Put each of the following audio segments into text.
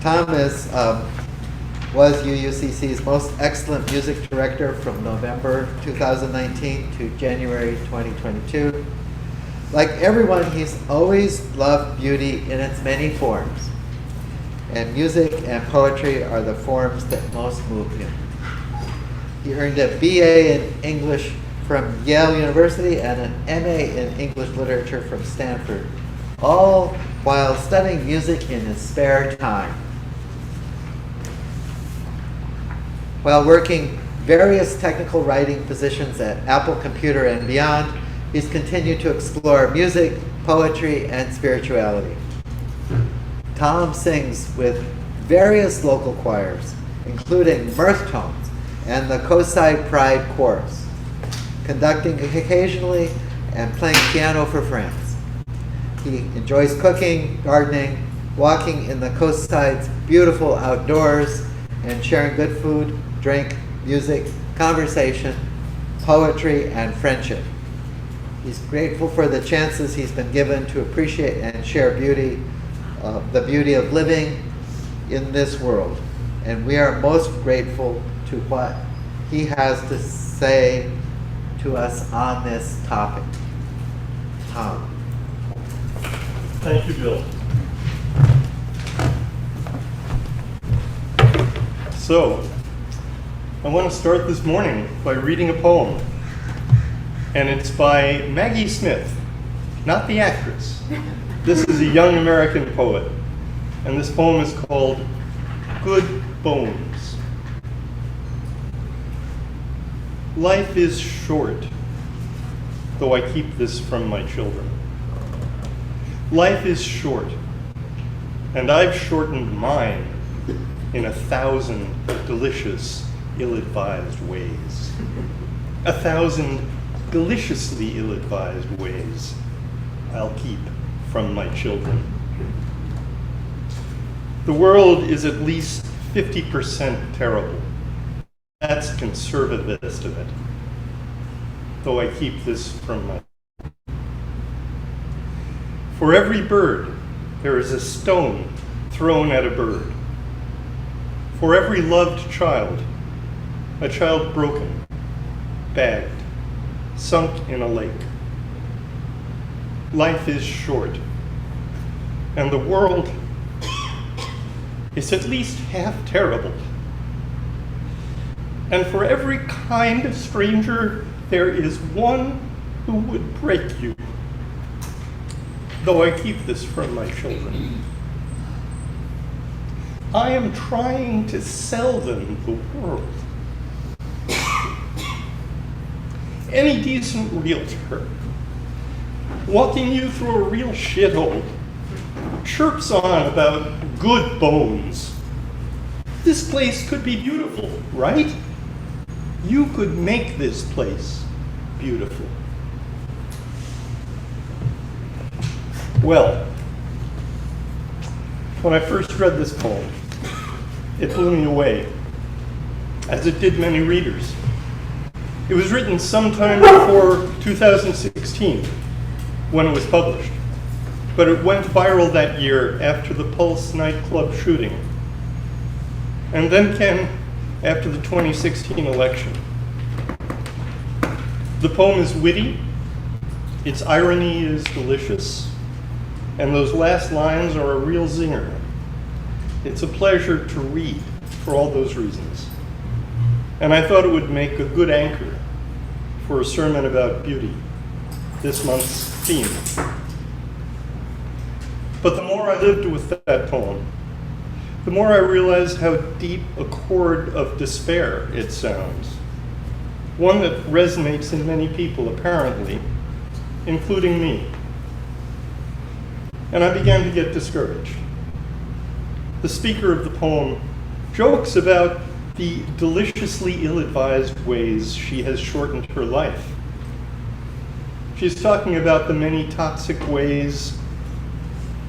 Tom was UUCC's most excellent music director from November 2019 to January 2022. Like everyone, he's always loved beauty in its many forms, and music and poetry are the forms that most move him. He earned a BA in English from Yale University and an MA in English literature from Stanford, all while studying music in his spare time. While working various technical writing positions at Apple Computer and beyond, he's continued to explore music, poetry, and spirituality. Tom sings with various local choirs, including Mirth Tones and the Coastside Pride Chorus, conducting occasionally and playing piano for friends. He enjoys cooking, gardening, walking in the coastside's beautiful outdoors, and sharing good food, drink, music, conversation, poetry, and friendship. He's grateful for the chances he's been given to appreciate and share beauty, the beauty of living in this world. And we are most grateful to what he has to say to us on this topic. Tom. Thank you, Bill. So, I want to start this morning by reading a poem. And it's by Maggie Smith, not the actress. This is a young American poet. And this poem is called Good Bones. Life is short, though I keep this from my children. Life is short, and I've shortened mine in 1,000 delicious, ill-advised ways. 1,000 deliciously ill-advised ways I'll keep from my children. The world is at least 50% terrible. That's the conservative estimate, though I keep this from my. For every bird, there is a stone thrown at a bird. For every loved child, a child broken, bagged, sunk in a lake. Life is short, and the world is at least half terrible. And for every kind of stranger, there is one who would break you, though I keep this from my children. I am trying to sell them the world. Any decent realtor walking you through a real shithole chirps on about good bones. This place could be beautiful, right? You could make this place beautiful. Well, when I first read this poem, it blew me away, as it did many readers. It was written sometime before 2016, when it was published, but it went viral that year after the Pulse nightclub shooting, and then came after the 2016 election. The poem is witty, its irony is delicious, and those last lines are a real zinger. It's a pleasure to read for all those reasons. And I thought it would make a good anchor for a sermon about beauty, this month's theme. But the more I lived with that poem, the more I realized how deep a chord of despair it sounds. One that resonates in many people, apparently, including me. And I began to get discouraged. The speaker of the poem jokes about the deliciously ill-advised ways she has shortened her life. She's talking about the many toxic ways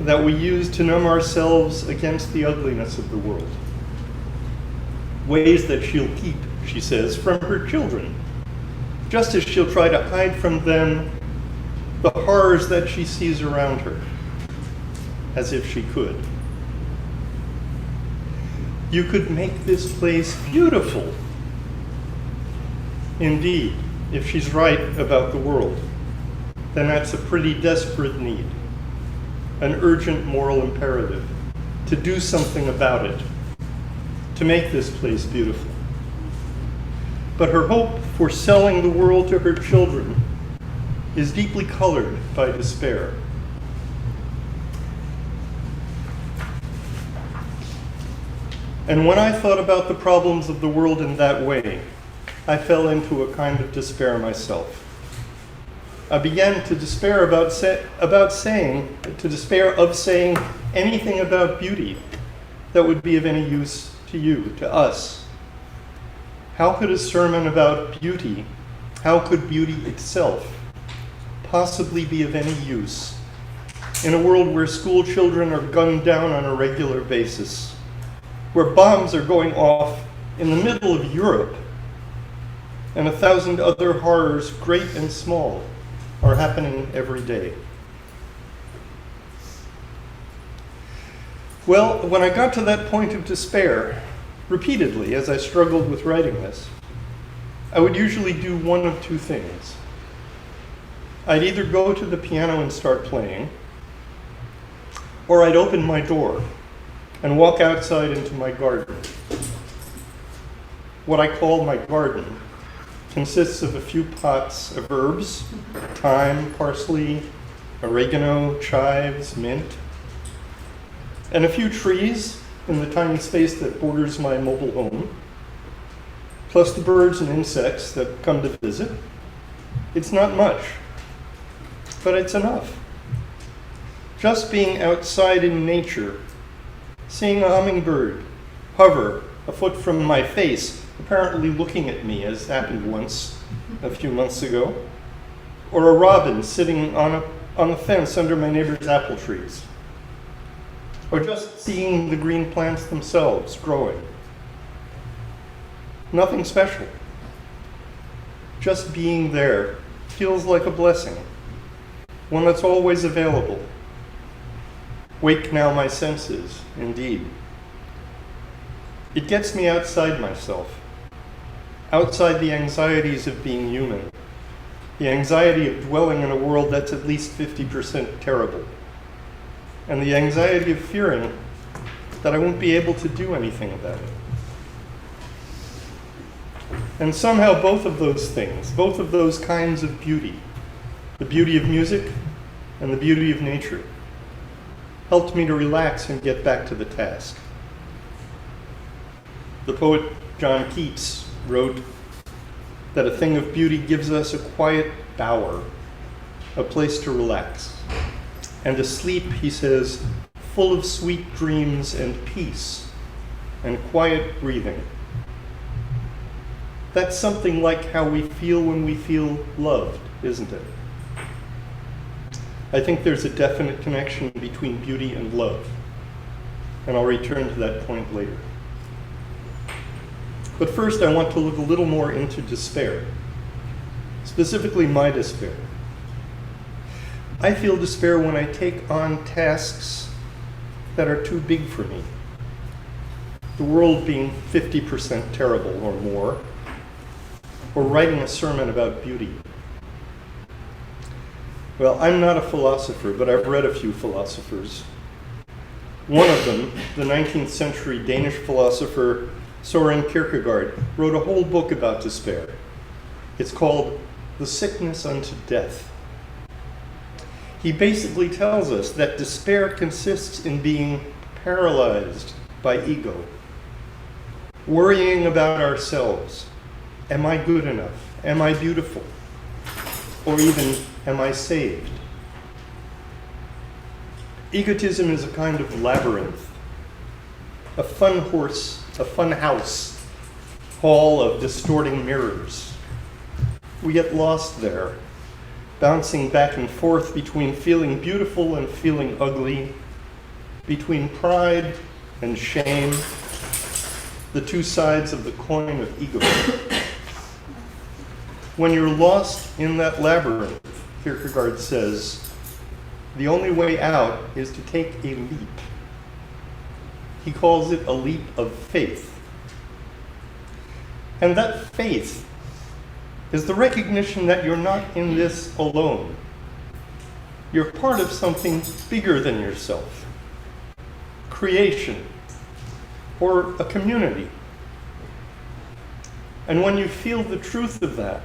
that we use to numb ourselves against the ugliness of the world. Ways that she'll keep, she says, from her children, just as she'll try to hide from them the horrors that she sees around her, as if she could. You could make this place beautiful. Indeed, if she's right about the world, then that's a pretty desperate need, an urgent moral imperative to do something about it, to make this place beautiful. But her hope for selling the world to her children is deeply colored by despair. And when I thought about the problems of the world in that way, I fell into a kind of despair myself. I began to despair of saying anything about beauty that would be of any use to you, to us. How could a sermon about beauty, how could beauty itself possibly be of any use in a world where school children are gunned down on a regular basis, where bombs are going off in the middle of Europe, and 1,000 other horrors, great and small, are happening every day? Well, when I got to that point of despair, repeatedly as I struggled with writing this, I would usually do one of two things. I'd either go to the piano and start playing, or I'd open my door and walk outside into my garden. What I call my garden consists of a few pots of herbs, thyme, parsley, oregano, chives, mint, and a few trees in the tiny space that borders my mobile home, plus the birds and insects that come to visit. It's not much, but it's enough. Just being outside in nature, seeing a hummingbird hover a foot from my face, apparently looking at me, as happened once a few months ago, or a robin sitting on the fence under my neighbor's apple trees, or just seeing the green plants themselves growing. Nothing special. Just being there feels like a blessing, one that's always available. Wake now my senses, indeed. It gets me outside myself, outside the anxieties of being human, the anxiety of dwelling in a world that's at least 50% terrible, and the anxiety of fearing that I won't be able to do anything about it. And somehow both of those things, both of those kinds of beauty, the beauty of music and the beauty of nature, helped me to relax and get back to the task. The poet John Keats wrote that a thing of beauty gives us a quiet bower, a place to relax, and a sleep, he says, full of sweet dreams and peace and quiet breathing. That's something like how we feel when we feel loved, isn't it? I think there's a definite connection between beauty and love, and I'll return to that point later. But first, I want to look a little more into despair, specifically my despair. I feel despair when I take on tasks that are too big for me. The world being 50% terrible or more, or writing a sermon about beauty. Well, I'm not a philosopher, but I've read a few philosophers. One of them, the 19th century Danish philosopher Søren Kierkegaard, wrote a whole book about despair. It's called The Sickness Unto Death. He basically tells us that despair consists in being paralyzed by ego, worrying about ourselves. Am I good enough? Am I beautiful? Or even, am I saved? Egotism is a kind of labyrinth, a fun house, hall of distorting mirrors. We get lost there, bouncing back and forth between feeling beautiful and feeling ugly, between pride and shame, the two sides of the coin of ego. When you're lost in that labyrinth, Kierkegaard says, the only way out is to take a leap. He calls it a leap of faith. And that faith is the recognition that you're not in this alone. You're part of something bigger than yourself. Creation, or a community. And when you feel the truth of that,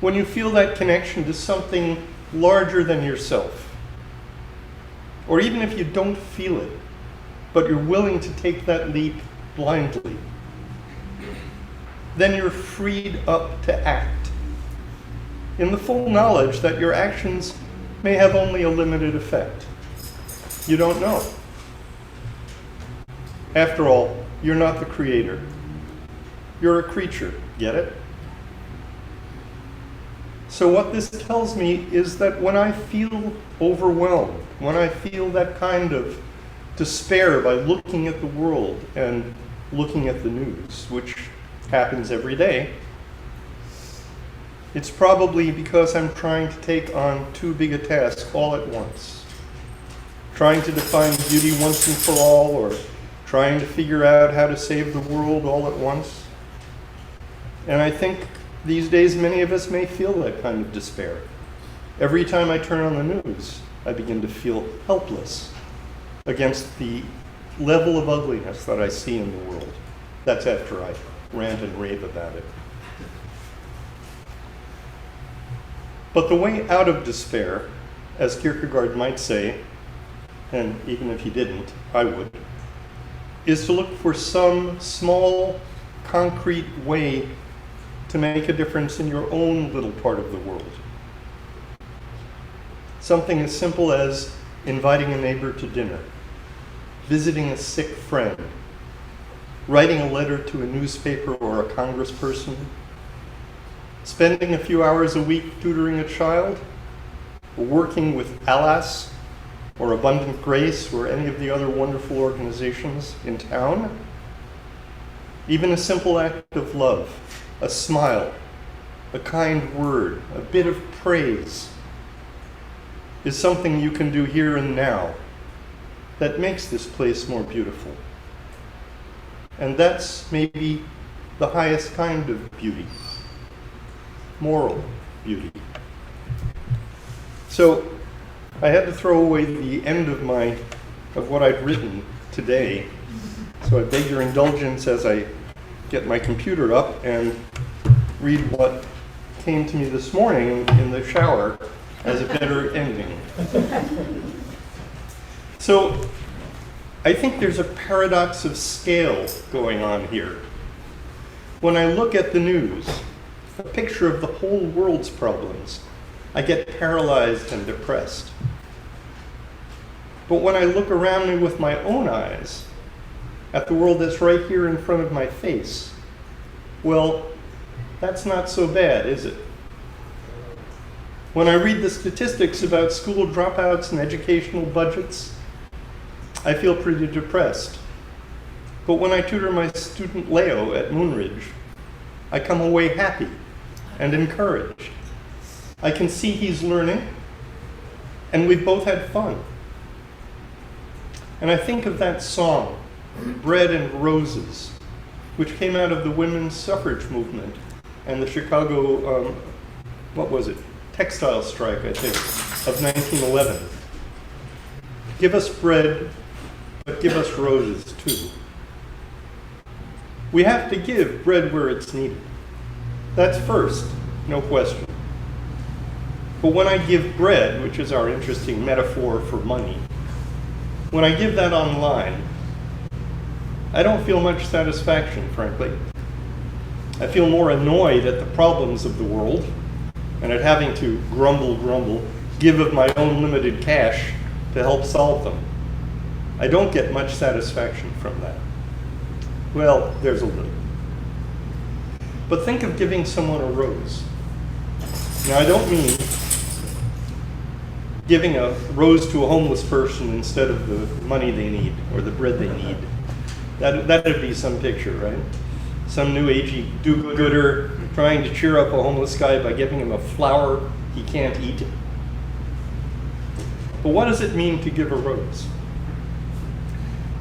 when you feel that connection to something larger than yourself, or even if you don't feel it, but you're willing to take that leap blindly, then you're freed up to act in the full knowledge that your actions may have only a limited effect. You don't know. After all, you're not the creator. You're a creature. Get it? So what this tells me is that when I feel overwhelmed, when I feel that kind of despair by looking at the world and looking at the news, which happens every day, it's probably because I'm trying to take on too big a task all at once. Trying to define beauty once and for all, or trying to figure out how to save the world all at once. And I think these days many of us may feel that kind of despair. Every time I turn on the news, I begin to feel helpless against the level of ugliness that I see in the world. That's after I rant and rave about it. But the way out of despair, as Kierkegaard might say, and even if he didn't, I would, is to look for some small, concrete way to make a difference in your own little part of the world. Something as simple as inviting a neighbor to dinner, visiting a sick friend, writing a letter to a newspaper or a congressperson, spending a few hours a week tutoring a child, or working with Alas or Abundant Grace or any of the other wonderful organizations in town. Even a simple act of love, a smile, a kind word, a bit of praise is something you can do here and now that makes this place more beautiful. And that's maybe the highest kind of beauty, moral beauty. So I had to throw away the end of what I'd written today. So I beg your indulgence as I get my computer up and read what came to me this morning in the shower as a better ending. So I think there's a paradox of scale going on here. When I look at the news, a picture of the whole world's problems, I get paralyzed and depressed. But when I look around me with my own eyes at the world that's right here in front of my face, well, that's not so bad, is it? When I read the statistics about school dropouts and educational budgets, I feel pretty depressed. But when I tutor my student Leo at Moonridge, I come away happy and encouraged. I can see he's learning, and we've both had fun. And I think of that song, Bread and Roses, which came out of the women's suffrage movement and the Chicago, textile strike, I think, of 1911. Give us bread, but give us roses too. We have to give bread where it's needed. That's first, no question. But when I give bread, which is our interesting metaphor for money, when I give that online, I don't feel much satisfaction, frankly. I feel more annoyed at the problems of the world and at having to grumble, give of my own limited cash to help solve them. I don't get much satisfaction from that. Well, there's a little. But think of giving someone a rose. Now, I don't mean giving a rose to a homeless person instead of the money they need or the bread they need. That'd be some picture, right? Some new agey do-gooder trying to cheer up a homeless guy by giving him a flower he can't eat. But what does it mean to give a rose?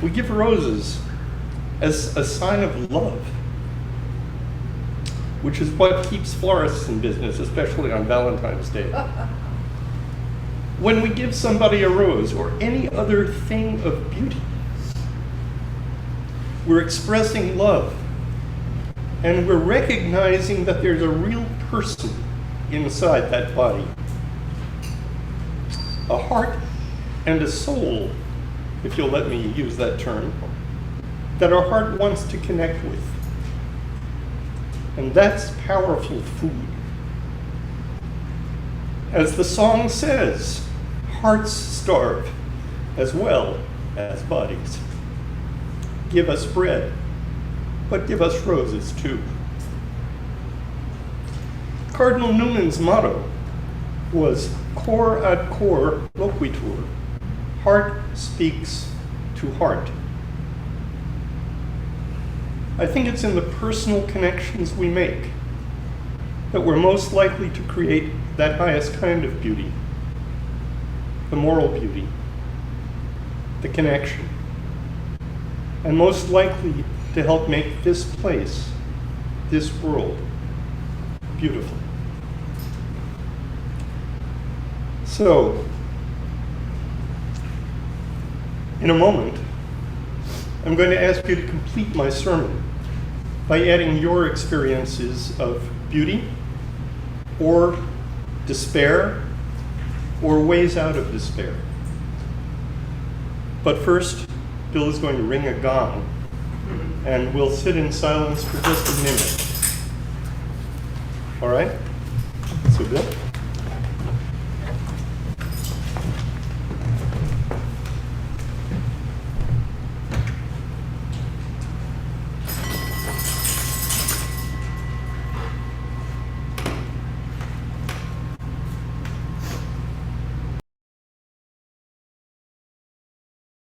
We give roses as a sign of love, which is what keeps florists in business, especially on Valentine's Day. When we give somebody a rose or any other thing of beauty, we're expressing love, and we're recognizing that there's a real person inside that body, a heart and a soul, if you'll let me use that term, that our heart wants to connect with. And that's powerful food. As the song says, hearts starve as well as bodies. Give us bread, but give us roses too. Cardinal Newman's motto was cor ad cor loquitur, heart speaks to heart. I think it's in the personal connections we make that we're most likely to create that highest kind of beauty, the moral beauty, the connection, and most likely to help make this place, this world, beautiful. So, in a moment, I'm going to ask you to complete my sermon by adding your experiences of beauty, or despair, or ways out of despair. But first, Bill is going to ring a gong, and we'll sit in silence for just a minute. All right? So, Bill?